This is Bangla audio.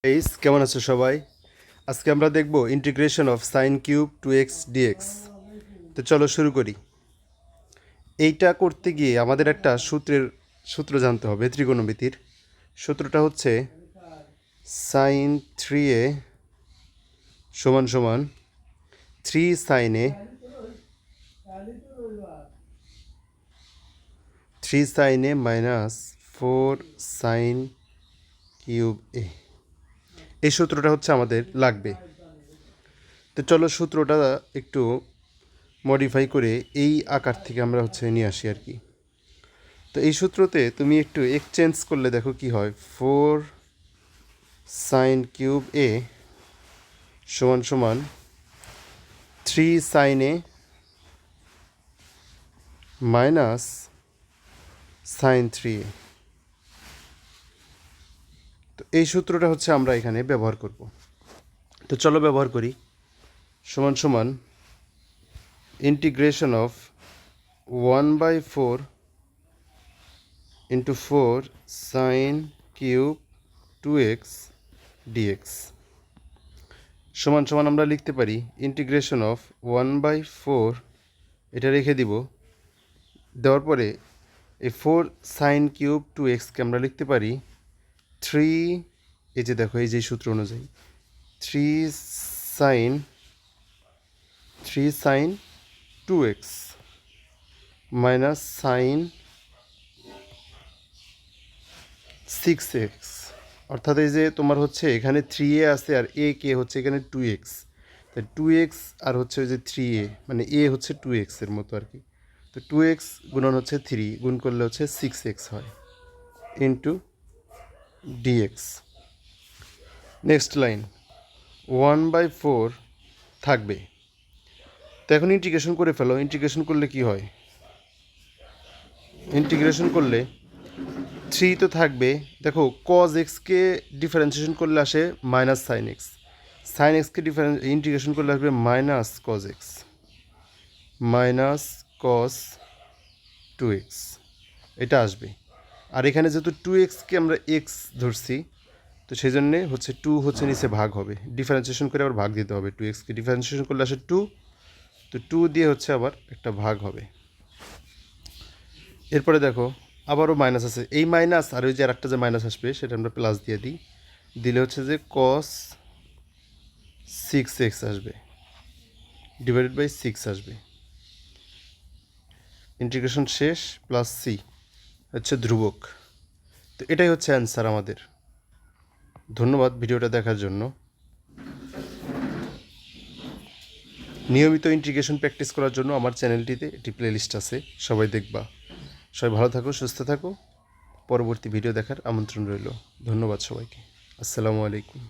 এইস কেমন আছো সবাই? আজকে আমরা দেখব integration of sine cube two x d x. তো চলো শুরু করি। এইটা করতে গিয়ে আমাদের একটা সূত্র জানতে হবে ত্রিকোণমিতির। সূত্রটা হচ্ছে সাইন 3a সমান সমান 3 সাইন এ মাইনাস 4 সাইন কিউব এ। এই সূত্রটা হচ্ছে আমাদের লাগবে। তো চলো সূত্রটা একটু মডিফাই করে এই আকার থেকে আমরা নিয়ে আসি আর কি। তো এই সূত্রতে তুমি একটু এক্সচেঞ্জ করলে দেখো কি হয়। 4 সাইন কিউব এ সমান সমান 3 সাইন এ মাইনাস সাইন 3a। তো এই সূত্রটা আমরা এখানে ব্যবহার করব। তো চলো ব্যবহার করি। সমান সমান integration of 1/4 into 4 sine cube 2x dx সমান সমান আমরা লিখতে পারি ইন্টিগ্রেশন অফ 1/4, এটা রেখে দিব। দেওয়ার পরে এই 4 সাইন কিউব 2xকে আমরা লিখতে পারি 3, এই যে দেখো এই যে সূত্র অনুযায়ী 3 sign 2x minus sine 6x, অর্থাৎ এই যে তোমার এখানে 3a আছে আর a কে এখানে 2x, তাই 2x আর ওই যে 3a, মানে a 2x এর মতো আর কি। তো 2x গুণন 3 গুণ করলে 6x হয় ইন্টু dx। নেক্সট লাইন 1/4 থাকবে। তো এখন ইন্টিগ্রেশন করে ফেলো। ইন্টিগ্রেশন করলে কি হয়? ইন্টিগ্রেশন করলে 3 তো থাকবে। দেখো কজ এক্সকে ডিফারেন্সিয়েশন করলে আসে মাইনাস সাইন এক্স, সাইন এক্সকে ইন্টিগ্রেশন করলে আসবে minus cos x, minus cos 2x, এটা আসবে। আর এখানে যেহেতু 2xকে আমরা এক্স ধরছি, তো সেই জন্যে 2 নিচে ভাগ হবে, ডিফারেন্সিয়েশন করে আবার ভাগ দিতে হবে। 2xকে ডিফারেন্সিয়েশন করলে আসে 2, তো 2 দিয়ে আবার একটা ভাগ হবে। এরপরে দেখো আবারও মাইনাস আছে, এই মাইনাস আর ওই যে আরেকটা যে মাইনাস আসবে সেটা আমরা প্লাস দিয়ে দিই, দিলে যে কস 6x আসবে ডিভাইডেড বাই 6 আসবে। ইন্টিগ্রেশন শেষ, প্লাস সি ধ্রুবক। তো এটাই অ্যান্সার আমাদের। ধন্যবাদ ভিডিওটা দেখার জন্য। নিয়মিত ইন্টিগ্রেশন প্র্যাকটিস করার জন্য আমার চ্যানেলটিতে একটি প্লেলিস্ট আছে, সবাই দেখবা। সবাই ভালো থাকো, সুস্থ থাকো। পরবর্তী ভিডিও দেখার আমন্ত্রণ রইল। ধন্যবাদ সবাইকে। আসসালামু আলাইকুম।